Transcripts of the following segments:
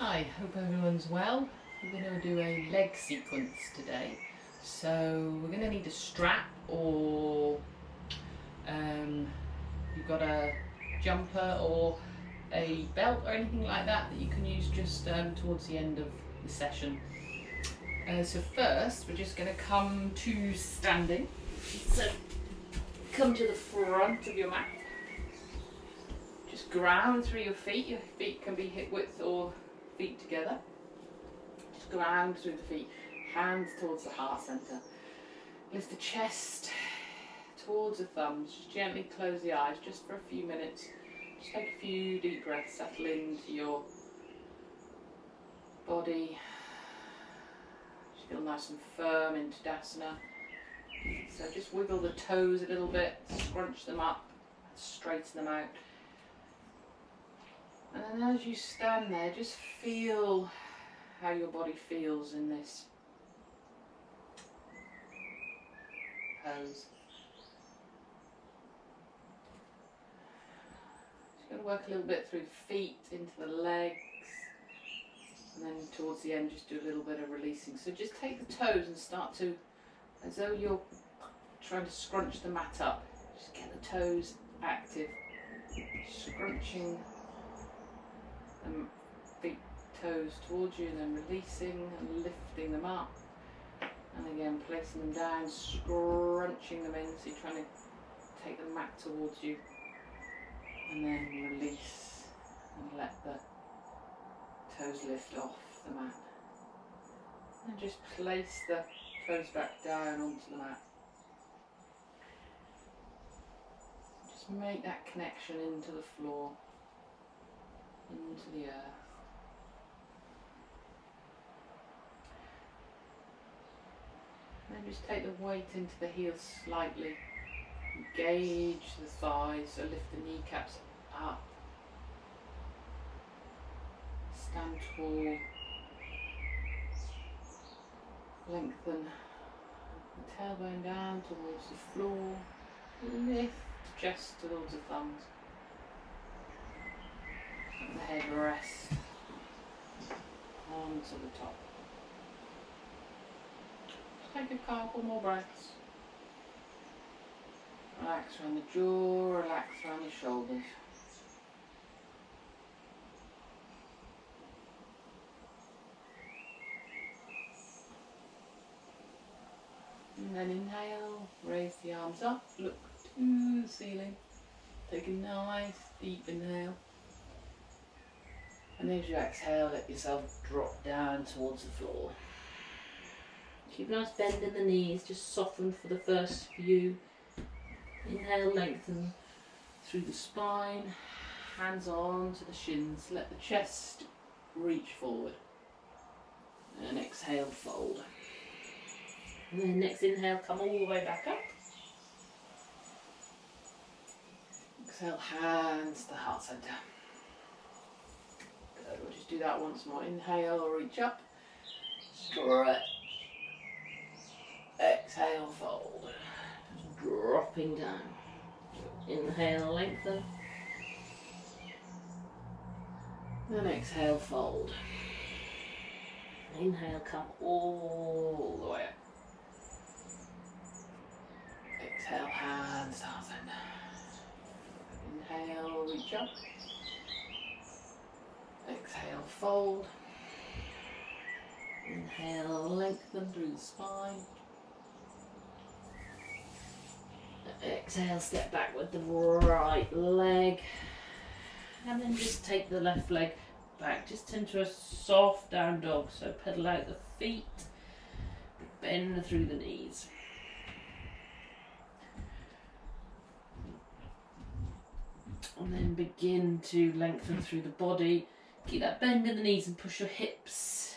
I hope everyone's well. We're going to do a leg sequence today. So we're going to need a strap or you've got a jumper or a belt or anything like that that you can use just towards the end of the session. So first we're just going to come to standing. So come to the front of your mat. Just ground through your feet. Your feet can be hip width or feet together. Just ground through the feet. Hands towards the heart centre. Lift the chest towards the thumbs. Just gently close the eyes just for a few minutes. Just take a few deep breaths. Settle into your body. Just feel nice and firm in Tadasana. So just wiggle the toes a little bit. Scrunch them up. Straighten them out. And then as you stand there, just feel how your body feels in this pose. Just going to work a little bit through the feet, into the legs, and then towards the end just do a little bit of releasing. So just take the toes and start to, as though you're trying to scrunch the mat up, just get the toes active, scrunching the feet, toes towards you, and then releasing and lifting them up, and again placing them down, scrunching them in, so you're trying to take the mat towards you, and then release and let the toes lift off the mat, and just place the toes back down onto the mat. Just make that connection into the floor, into the earth. And then just take the weight into the heels slightly. Engage the thighs, so lift the kneecaps up. Stand tall. Lengthen the tailbone down towards the floor. Lift just towards the thumbs. Let the head rest onto the top. Take a couple more breaths. Relax around the jaw, relax around the shoulders. And then inhale, raise the arms up, look to the ceiling. Take a nice deep inhale. And as you exhale, let yourself drop down towards the floor. Keep a nice bend in the knees, just soften for the first few. Inhale, lengthen through the spine, hands on to the shins, let the chest reach forward. And exhale, fold. And then next inhale, come all the way back up. Exhale, hands to the heart centre. Good, we'll just do that once more. Inhale, reach up, stretch. Exhale, fold. Just dropping down. Inhale, lengthen. Then exhale, fold. Inhale, come all the way up. Exhale, hands to heart centre. Inhale, reach up. Exhale, fold. Inhale, lengthen through the spine. Exhale, step back with the right leg. And then just take the left leg back, just into a soft down dog. So pedal out the feet, bend through the knees. And then begin to lengthen through the body. Keep that bend in the knees and push your hips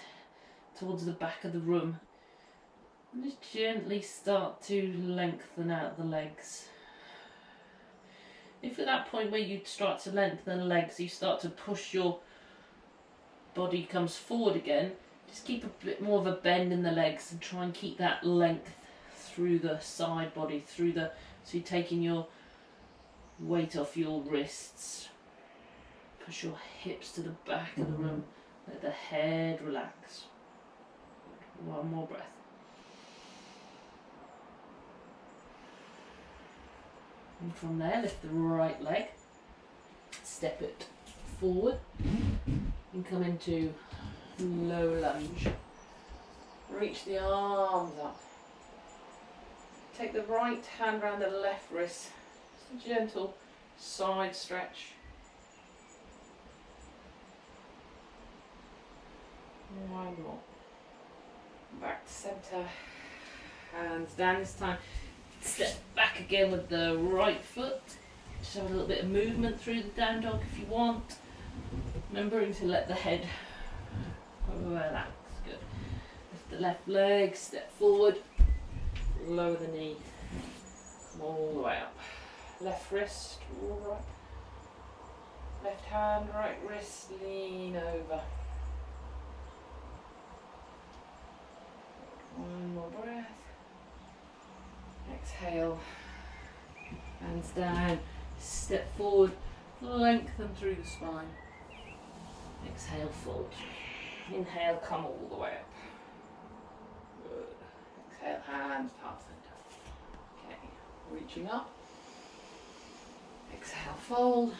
towards the back of the room. And just gently start to lengthen out the legs. If at that point where you start to lengthen the legs, you start to push your body comes forward again, just keep a bit more of a bend in the legs and try and keep that length through the side body, so you're taking your weight off your wrists. Push your hips to the back of the room. Let the head relax. One more breath. And from there, lift the right leg, step it forward, and come into low lunge. Reach the arms up. Take the right hand around the left wrist. Just a gentle side stretch. One more. Back to centre. Hands down this time. Step back again with the right foot. Just have a little bit of movement through the down dog if you want. Remembering to let the head relax. Good. Lift the left leg, step forward, lower the knee, come all the way up. Left wrist, right. Left hand, right wrist, lean over. One more breath. Exhale. Hands down. Step forward. Lengthen through the spine. Exhale, fold. Inhale, come all the way up. Good. Exhale, hands past center. Okay. Reaching up. Exhale, fold.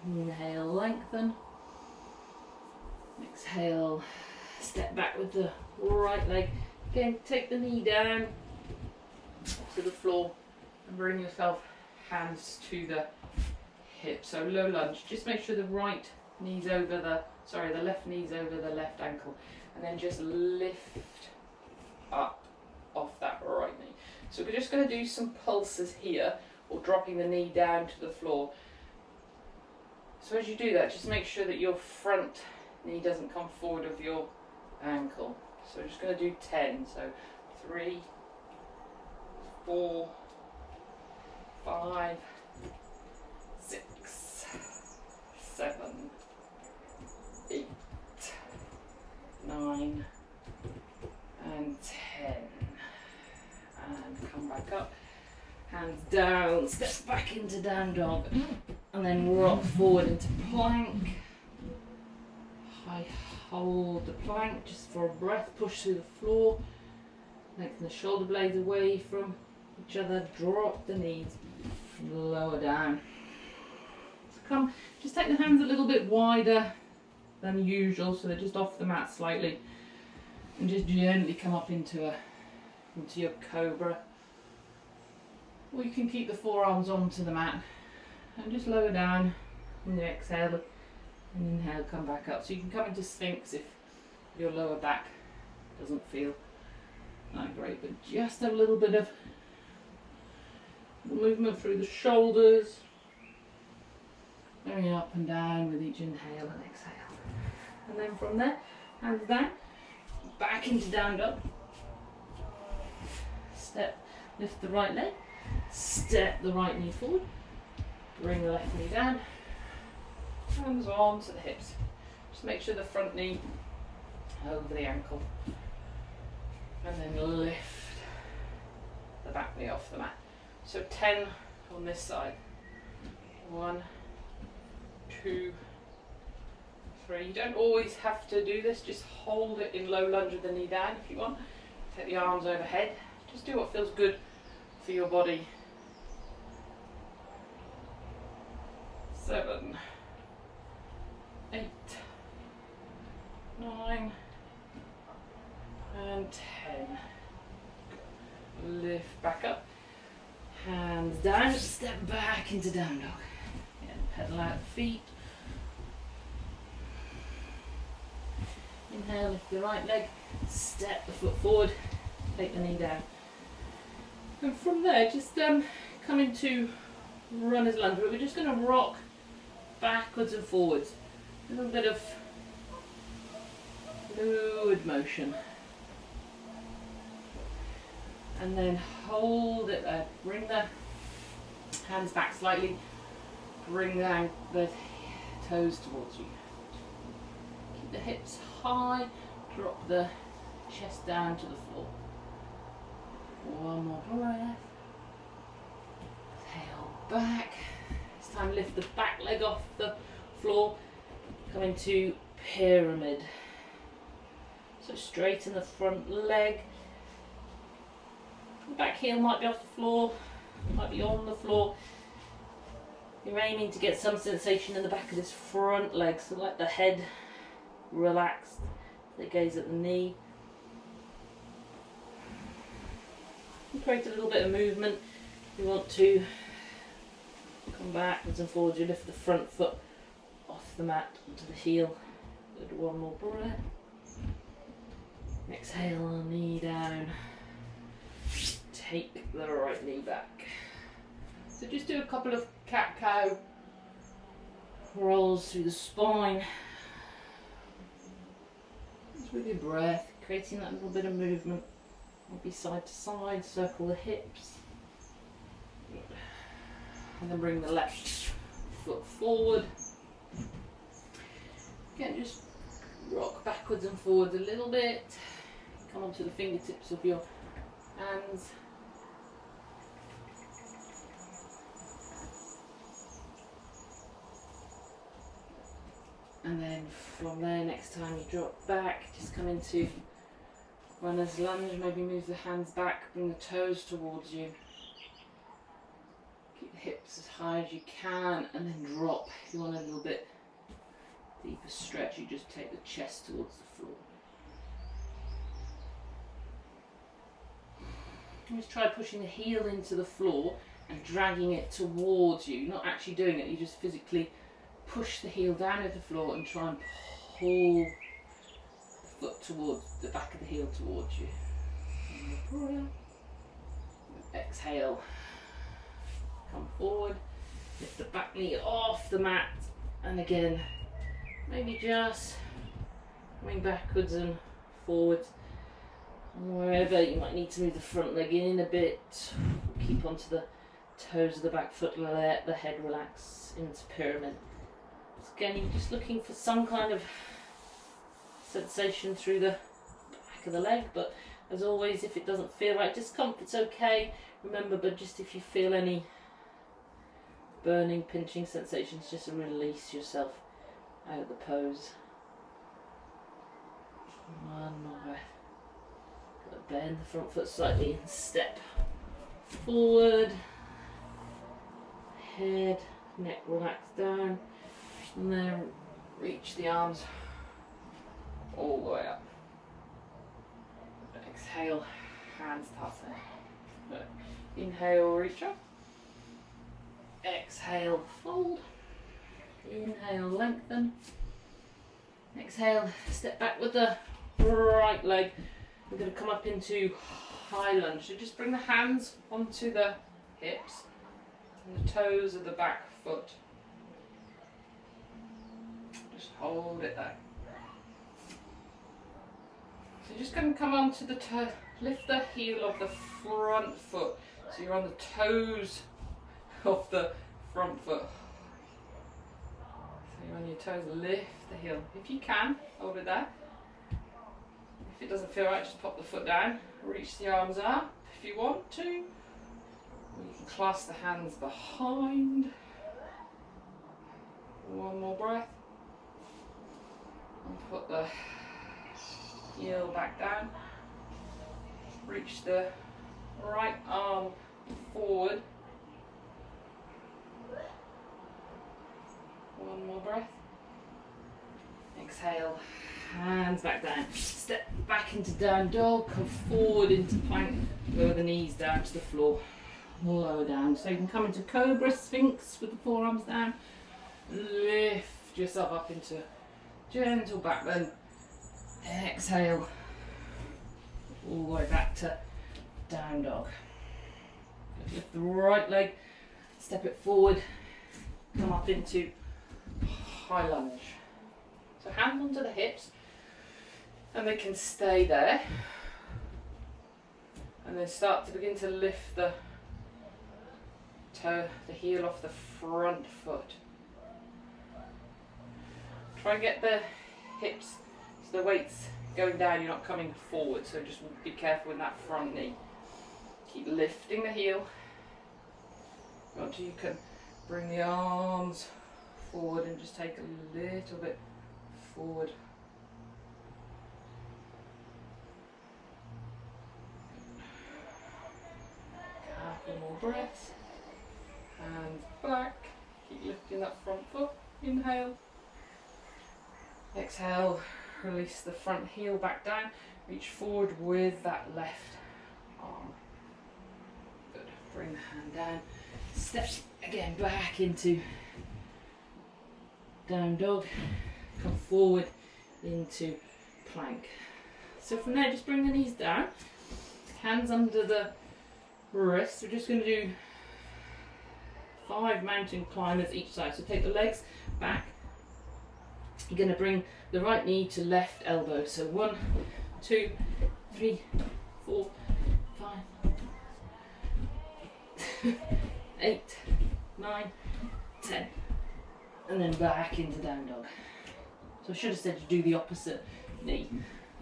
Inhale, lengthen. Exhale, step back with the right leg. Again, take the knee down to the floor and bring yourself hands to the hip. So low lunge. Just make sure the right knee's over the left knee's over the left ankle, and then just lift up off that right knee. So we're just going to do some pulses here, or dropping the knee down to the floor. So as you do that, just make sure that your front knee doesn't come forward of your ankle. So we're just going to do 10. So 3, 4, 5, 6, 7, 8, 9, and 10. And come back up. Hands down, step back into down dog, and then rock forward into plank. I hold the plank just for a breath, push through the floor, lengthen the shoulder blades away from each other, drop the knees, lower down. So come, just take the hands a little bit wider than usual, so they're just off the mat slightly, and just gently come up into your cobra. Or you can keep the forearms onto the mat and just lower down on the exhale, and inhale, come back up. So you can come into Sphinx if your lower back doesn't feel that great, but just a little bit of movement through the shoulders, going up and down with each inhale and exhale. And then from there, hands down, back into down dog. Step, lift the right leg, step the right knee forward, bring the left knee down, hands on to the hips. Just make sure the front knee over the ankle, and then lift the back knee off the mat. So 10 on this side. 1, 2, 3. You don't always have to do this, just hold it in low lunge with the knee down if you want. Take the arms overhead. Just do what feels good for your body. 7, 8, 9, and 10. Lift back up. Hands down, step back into down dog. And pedal out the feet. Inhale, lift the right leg, step the foot forward, take the knee down. And from there, just come into runner's lunge, but we're just going to rock backwards and forwards. A little bit of fluid motion. And then hold it there. Bring the hands back slightly. Bring down the toes towards you. Keep the hips high. Drop the chest down to the floor. One more breath. Exhale back. This time lift the back leg off the floor. Come into pyramid. So straighten the front leg. The back heel might be off the floor, might be on the floor. You're aiming to get some sensation in the back of this front leg, so let the head relaxed, the gaze at the knee. And create a little bit of movement. You want to come backwards and forwards. You lift the front foot off the mat onto the heel. Good, one more breath. Exhale, knee down. Take the right knee back. So just do a couple of cat-cow. Rolls through the spine. Just with your breath, creating that little bit of movement. Maybe side to side, circle the hips. And then bring the left foot forward. Again, just rock backwards and forwards a little bit. Come onto the fingertips of your hands. And then from there, next time you drop back, just come into runner's lunge. Maybe move the hands back, bring the toes towards you. Keep the hips as high as you can, and then drop. If you want a little bit deeper stretch, you just take the chest towards the floor. Just try pushing the heel into the floor and dragging it towards you. You're not actually doing it, you just physically push the heel down into the floor and try and pull the foot towards the back of the heel towards you. Exhale. Come forward. Lift the back knee off the mat. And again, maybe just coming backwards and forwards. Wherever you might need to move the front leg in a bit. Keep onto the toes of the back foot. Let the head relax into pyramid. Again, you're just looking for some kind of sensation through the back of the leg, but as always, if it doesn't feel right, discomfort's okay. Remember, but just if you feel any burning, pinching sensations, just release yourself out of the pose. One more breath. Gotta bend the front foot slightly and step forward. Head, neck relaxed down. And then reach the arms all the way up. Exhale, hands together. Inhale, reach up. Exhale, fold. Inhale, lengthen. Exhale, step back with the right leg. We're going to come up into high lunge. So just bring the hands onto the hips and the toes of the back foot. Just hold it there. So you're just going to come onto the toe, lift the heel of the front foot. So you're on the toes of the front foot. So you're on your toes, lift the heel. If you can, hold it there. If it doesn't feel right, just pop the foot down. Reach the arms up if you want to. Or you can clasp the hands behind. One more breath. And put the heel back down. Reach the right arm forward. One more breath. Exhale, hands back down. Step back into down dog, come forward into plank. Lower the knees down to the floor. Lower down. So you can come into Cobra Sphinx with the forearms down. Lift yourself up into gentle back bend. Exhale. All the way back to down dog. Lift the right leg, step it forward, come up into high lunge. So hands onto the hips, and they can stay there. And then start to begin to lift the toe, the heel off the front foot. Try and get the hips so the weight's going down, you're not coming forward, so just be careful with that front knee. Keep lifting the heel. Until you can bring the arms forward and just take a little bit forward. Couple more breaths. Hands back. Keep lifting that front foot. Inhale. Exhale. Release the front heel back down. Reach forward with that left arm. Good. Bring the hand down. Step again back into down dog. Come forward into plank. So from there, just bring the knees down. Hands under the wrists. We're just going to do 5 mountain climbers each side. So take the legs back. You're going to bring the right knee to left elbow. So 1, 2, 3, 4, 5, 8, 9, 10. And then back into down dog. So I should have said you do the opposite knee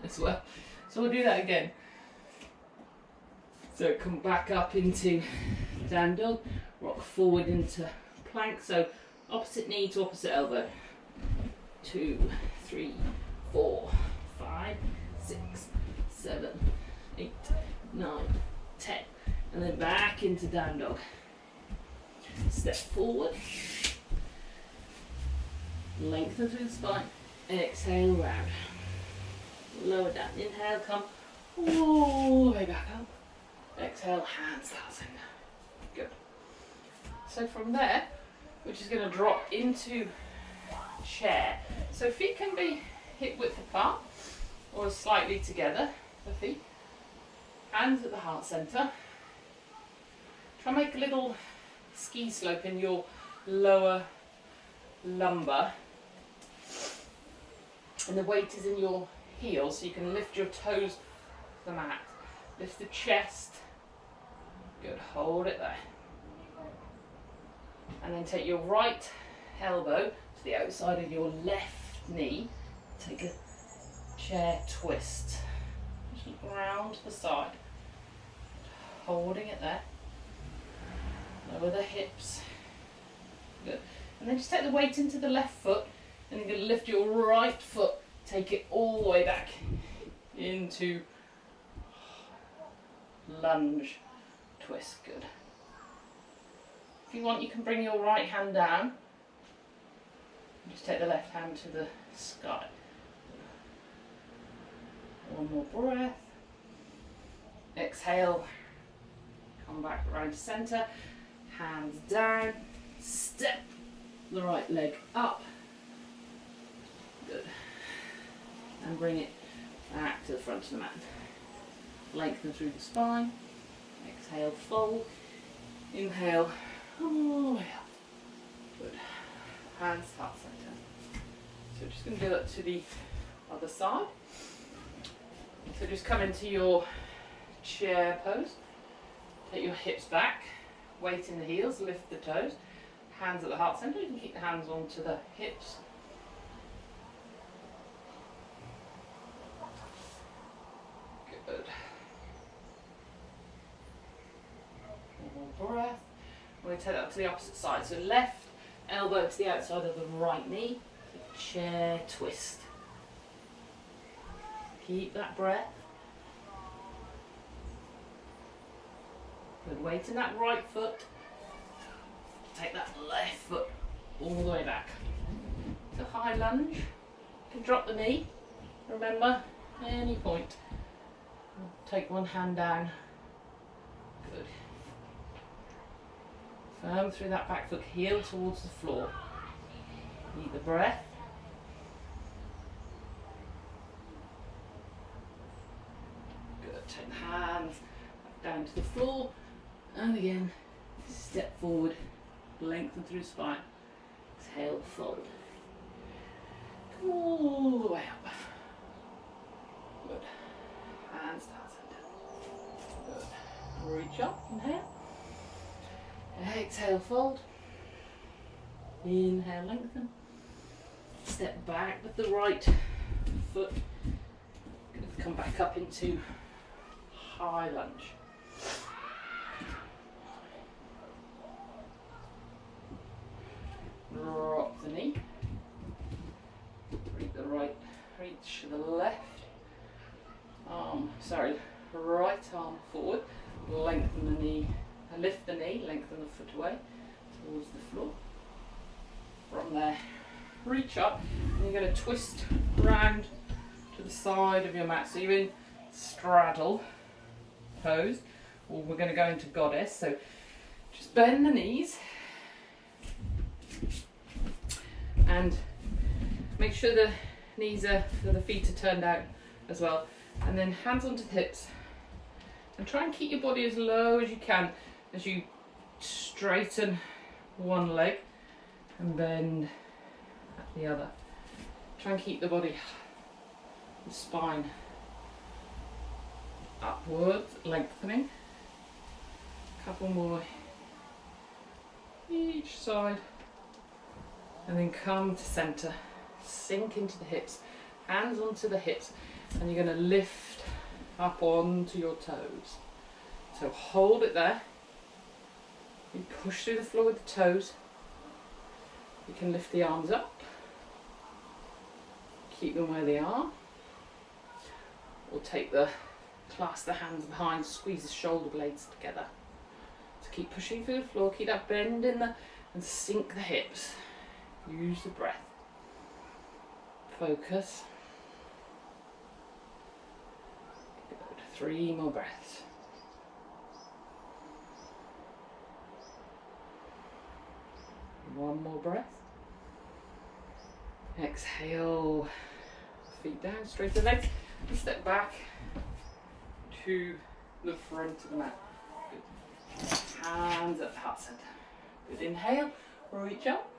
as well. So we'll do that again. So come back up into down dog, rock forward into plank. So opposite knee to opposite elbow. 2, 3, 4, 5, 6, 7, 8, 9, 10. And then back into down dog. Step forward. Lengthen through the spine. Exhale round. Lower down. Inhale, come all the way back up. Exhale, hands down. Good. So from there, we're just going to drop into chair. So feet can be hip width apart or slightly together, the feet. Hands at the heart centre. Try and make a little ski slope in your lower lumbar. And the weight is in your heels, so you can lift your toes off the mat. Lift the chest. Good, hold it there. And then take your right elbow to the outside of your left knee. Take a chair twist. Just look round to the side. Holding it there. Lower the hips. Good. And then just take the weight into the left foot. And you're going to lift your right foot. Take it all the way back into lunge twist. Good. If you want, you can bring your right hand down. Just take the left hand to the sky. One more breath. Exhale. Come back around to centre. Hands down. Step the right leg up. Good. And bring it back to the front of the mat. Lengthen through the spine. Exhale, fold. Inhale, all the way up. Good. Hands heart centre. So just going to do that to the other side. So just come into your chair pose. Take your hips back. Weight in the heels. Lift the toes. Hands at the heart centre. You can keep the hands onto the hips. Good. One more breath. We're going to take that to the opposite side. So left elbow to the outside of the right knee. Chair twist. Keep that breath. Good. Weight in that right foot. Take that left foot all the way back. So high lunge. You can drop the knee. Remember, any point. Take one hand down. Good. Firm through that back foot, heel towards the floor. Need the breath. Good. Take the hands down to the floor. And again, step forward, lengthen through the spine. Exhale, fold. Come all the way up. Good. Hands down center. Good. Reach up, inhale. Exhale, fold. Inhale, lengthen. Step back with the right foot. Come back up into high lunge. Drop the knee. Bring the right arm forward, lengthen the knee, lift the knee, lengthen the foot away towards the floor. From there, reach up, and you're going to twist round to the side of your mat. So you're in straddle pose, or we're going to go into goddess. So just bend the knees and make sure the knees are, the feet are turned out as well. And then hands onto the hips. And try and keep your body as low as you can as you straighten one leg and bend at the other. Try and keep the body, the spine upwards, lengthening. Couple more each side. And then come to centre. Sink into the hips. Hands onto the hips. And you're going to lift up onto your toes. So hold it there. You push through the floor with the toes. You can lift the arms up. Keep them where they are. Or clasp the hands behind, squeeze the shoulder blades together. So keep pushing through the floor, keep that bend in and sink the hips. Use the breath. Focus. Good. 3 more breaths. One more breath. Exhale. Feet down, straighten the legs. And step back to the front of the mat. Good. Hands at heart center. Good. Inhale, reach up.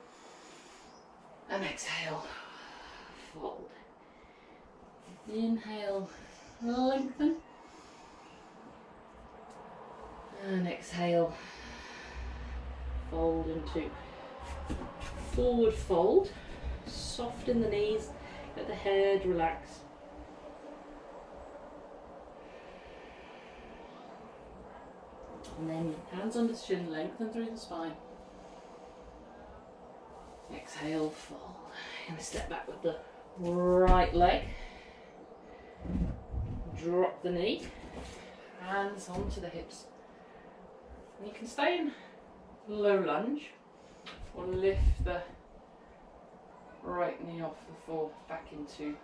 And exhale, fold. Inhale, lengthen. And exhale, fold into forward fold. Soften the knees, let the head relax. And then hands under the chin, lengthen through the spine. Exhale, fold. And step back with the right leg. Drop the knee. Hands onto the hips. And you can stay in low lunge or lift the right knee off the floor back into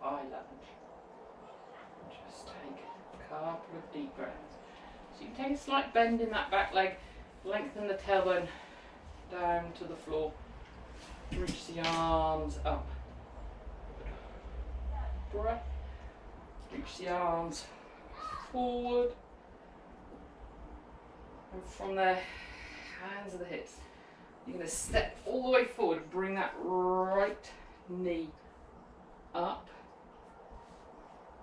high lunge. Just take a couple of deep breaths. So you can take a slight bend in that back leg, lengthen the tailbone down to the floor, reach the arms up. Good. Breath. Reach the arms forward. And from there, hands to the hips. You're going to step all the way forward, bring that right knee up.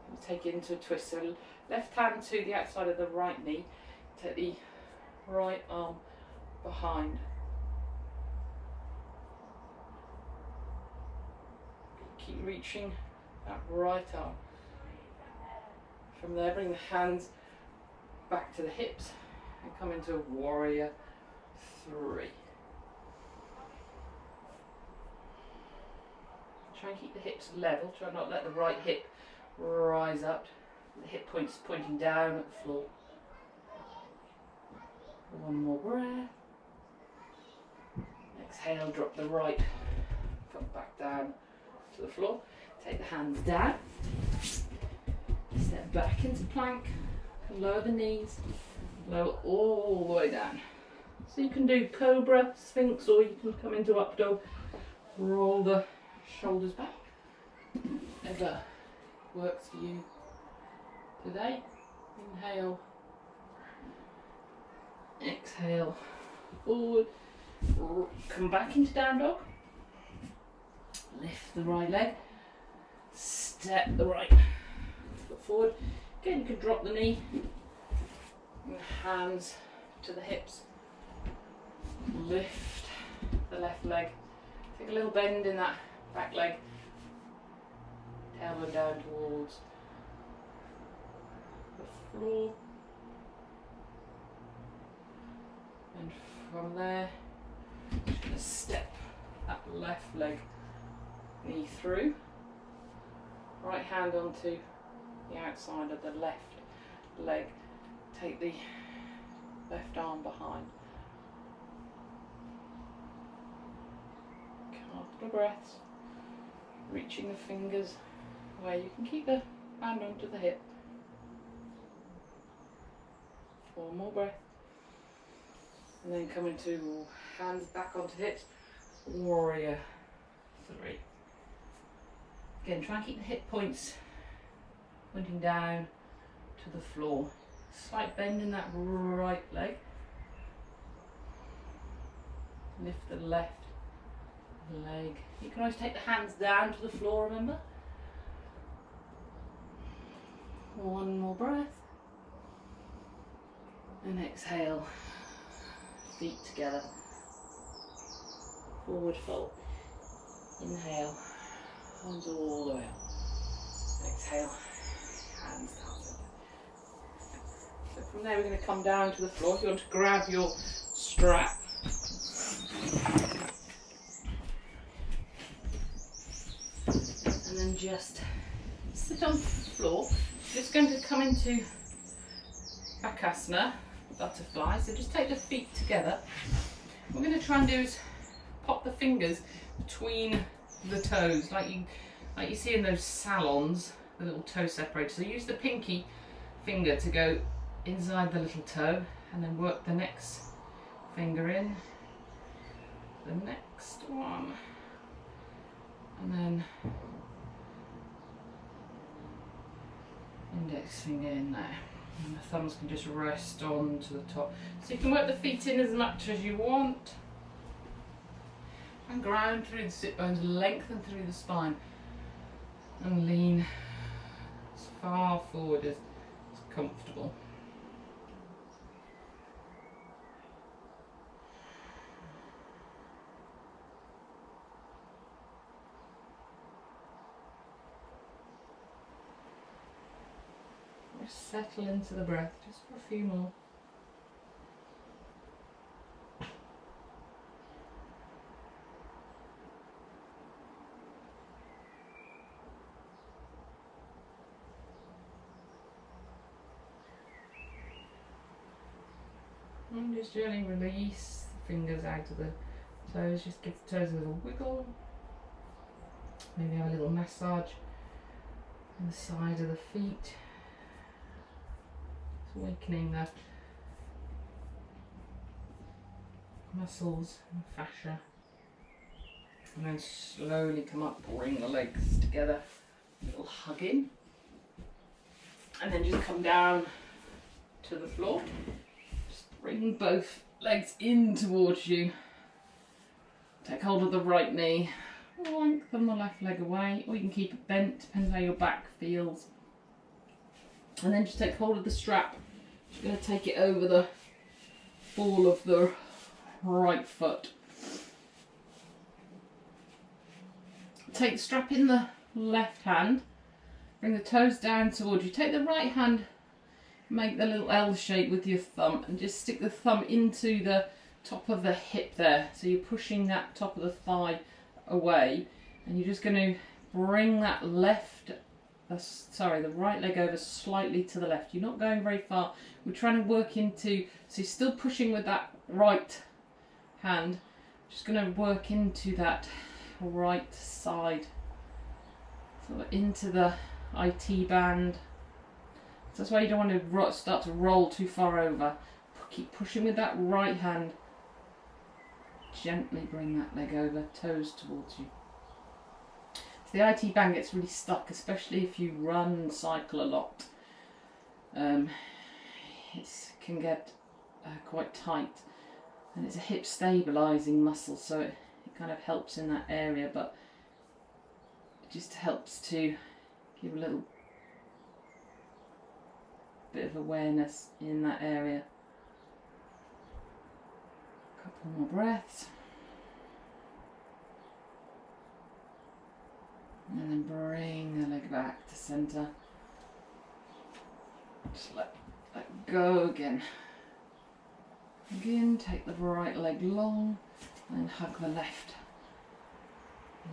And take it into a twist. So left hand to the outside of the right knee. Take the right arm behind. Keep reaching that right arm. From there, bring the hands back to the hips and come into warrior 3. Try and keep the hips level. Try not to let the right hip rise up. The hip points pointing down at the floor. One more breath. Exhale, drop the right foot back down to the floor. Take the hands down. Step back into plank. Lower the knees. Lower all the way down. So you can do cobra, sphinx, or you can come into up dog. Roll the shoulders back. Whatever works for you today. Inhale. Exhale. Forward. Come back into down dog. Lift the right leg. Step the right foot forward. Again, you can drop the knee. And hands to the hips. Lift the left leg. Take a little bend in that back leg. Tailbone down towards the floor. And from there, just going to step that left leg, knee through. Right hand onto the outside of the left leg. Take the left arm behind. Couple of breaths. Reaching the fingers away. You can keep the hand onto the hip. 4 more breaths. And then coming to hands back onto hips. Warrior 3. Again, try and keep the hip points pointing down to the floor. Slight bend in that right leg. Lift the left leg. You can always take the hands down to the floor, remember? 1 more breath. And exhale. Feet together. Forward fold. Inhale. Arms all the way up. Exhale. Hands down. So from there we're going to come down to the floor. If you want to grab your strap. And then just sit on the floor. Just going to come into Bakasana, butterfly. So just take the feet together. What we're going to try and do is pop the fingers between the toes, like you see in those salons, the little toe separator. So use the pinky finger to go inside the little toe, and then work the next finger in, the next one, and then index finger in there. And the thumbs can just rest on to the top. So you can work the feet in as much as you want. And ground through the sit bones, lengthen through the spine. And lean as far forward as comfortable. Just settle into the breath just for a few more. And just gently release the fingers out of the toes, just give the toes a little wiggle. Maybe have a little massage on the side of the feet. Awakening the muscles and fascia, and then slowly come up, bring the legs together, a little hug in, and then just come down to the floor. Just bring both legs in towards you. Take hold of the right knee, lengthen the left leg away, or you can keep it bent, depends how your back feels. And then just take hold of the strap. Just going to take it over the ball of the right foot. Take the strap in the left hand. Bring the toes down towards you. Take the right hand, make the little L shape with your thumb, and just stick the thumb into the top of the hip there. So you're pushing that top of the thigh away, and you're just going to bring that the right leg over slightly to the left. You're not going very far. We're trying to work into, so you're still pushing with that right hand. Just going to work into that right side. So into the IT band. So that's why you don't want to start to roll too far over. Keep pushing with that right hand. Gently bring that leg over, toes towards you. So the IT band gets really stuck, especially if you run and cycle a lot. It can get quite tight, and it's a hip stabilising muscle, so it kind of helps in that area, but it just helps to give a little bit of awareness in that area. Couple more breaths. And then bring the leg back to centre. Just let go again. Again, take the right leg long and hug the left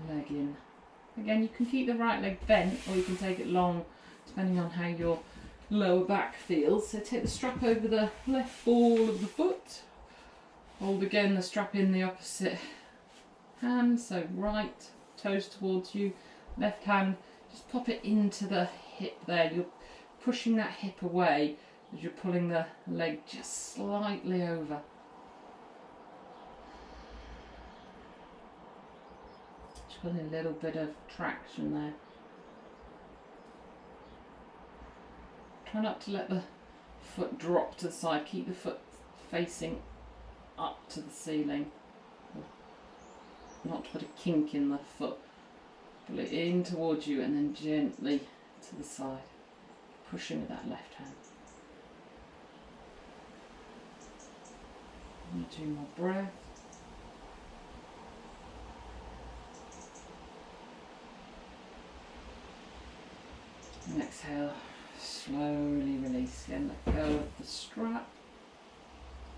leg in. Again, you can keep the right leg bent, or you can take it long, depending on how your lower back feels. So take the strap over the left ball of the foot. Hold again the strap in the opposite hand, so right, toes towards you, left hand, just pop it into the hip there. You're pushing that hip away as you're pulling the leg just slightly over. Just got a little bit of traction there. Try not to let the foot drop to the side, keep the foot facing up to the ceiling. Not to put a kink in the foot. Pull it in towards you and then gently to the side. Pushing with that left hand. And 2 more breaths. And exhale, slowly release again. Let go of the strap.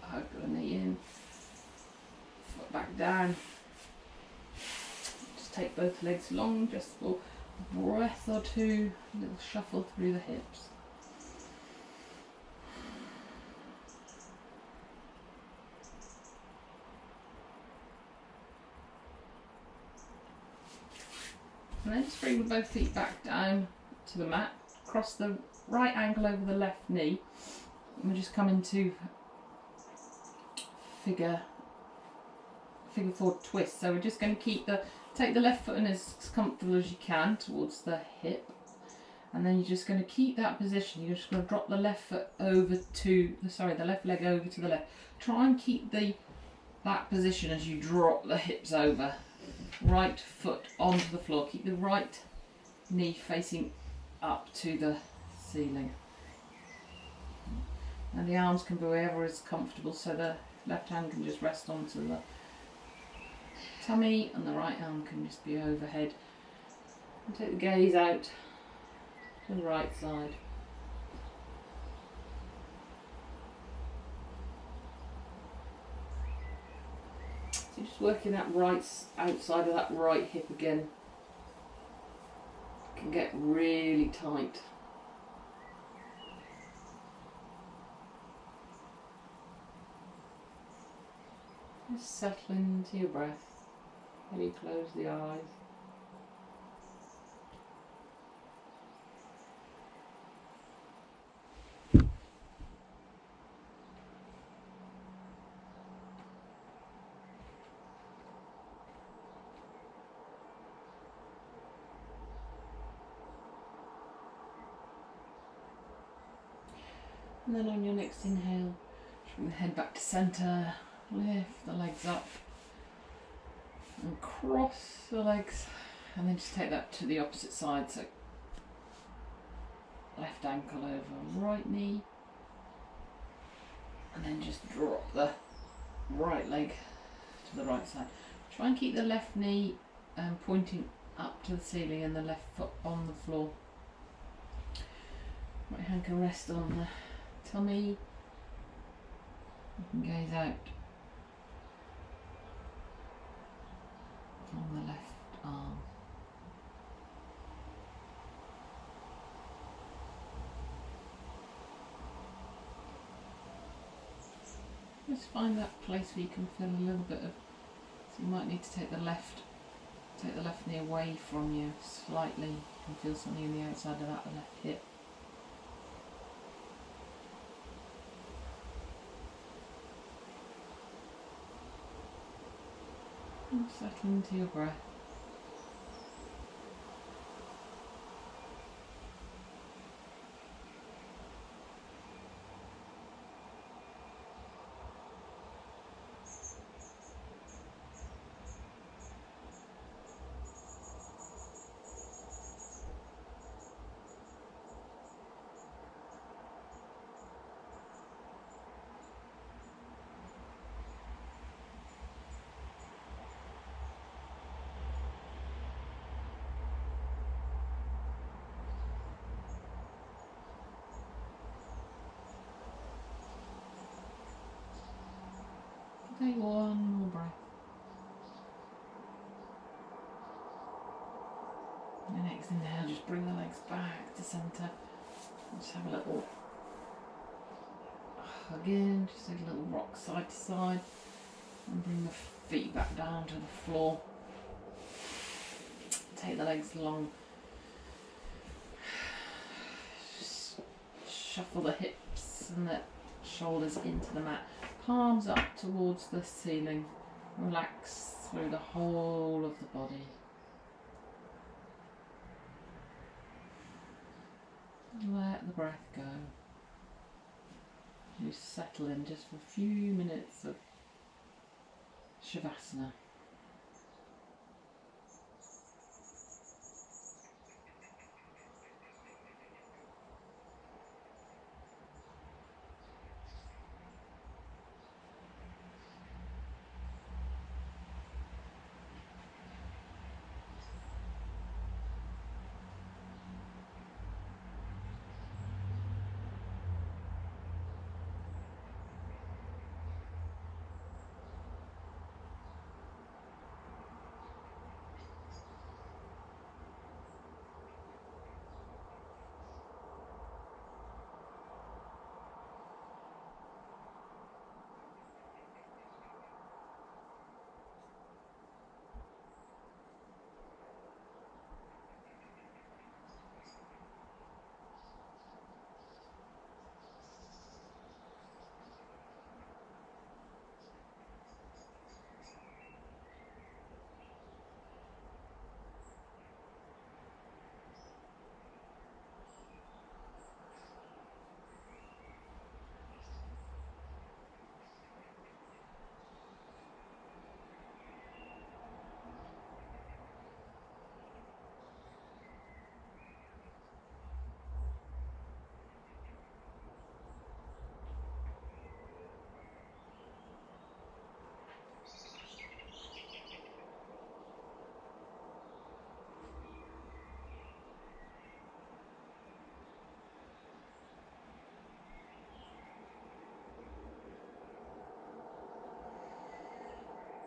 Hug the knee in. Foot back down. Just take both legs long, just for a breath or two. A little shuffle through the hips. And then just bring both feet back down to the mat. Cross the right ankle over the left knee. And we'll just come into figure 4 twist. So we're just going to take the left foot in as comfortable as you can towards the hip. And then you're just going to keep that position. You're just going to drop the left foot over to, the left leg over to the left. Try and keep that position as you drop the hips over. Right foot onto the floor. Keep the right knee facing up to the ceiling. And the arms can be wherever is comfortable, so the left hand can just rest onto the tummy and the right arm can just be overhead. And take the gaze out to the right side. So just working that right outside of that right hip again. It can get really tight. Just settle into your breath. Maybe close the eyes. And then on your next inhale, bring the head back to centre, lift the legs up and cross the legs, and then just take that to the opposite side, so left ankle over right knee, and then just drop the right leg to the right side. Try and keep the left knee pointing up to the ceiling and the left foot on the floor. Right hand can rest on the tummy. You can gaze out on the left arm. Just find that place where you can feel a little bit of, so you might need to take the left knee away from you slightly. You can feel something in the outside of that left hip. And settle into your breath. Take one more breath. And next inhale, just bring the legs back to centre Just have a little hug in, just take a little rock side to side and bring the feet back down to the floor. Take the legs along. Just shuffle the hips and the shoulders into the mat. Palms up towards the ceiling. Relax through the whole of the body. Let the breath go. You settle in just for a few minutes of Shavasana.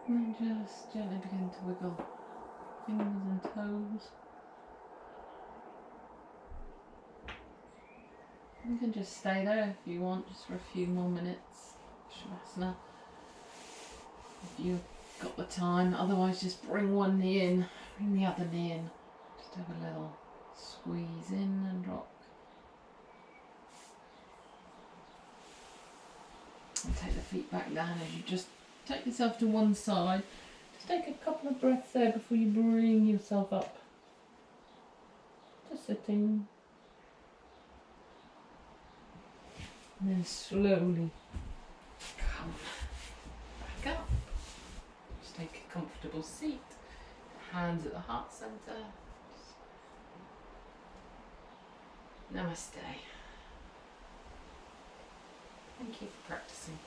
And then just gently begin to wiggle fingers and toes. You can just stay there if you want, just for a few more minutes. Shavasana. If you've got the time, otherwise just bring one knee in, bring the other knee in. Just have a little squeeze in and drop. And take the feet back down as you just take yourself to one side. Just take a couple of breaths there before you bring yourself up to sitting. And then slowly come back up. Just take a comfortable seat. Hands at the heart centre. Namaste. Thank you for practicing.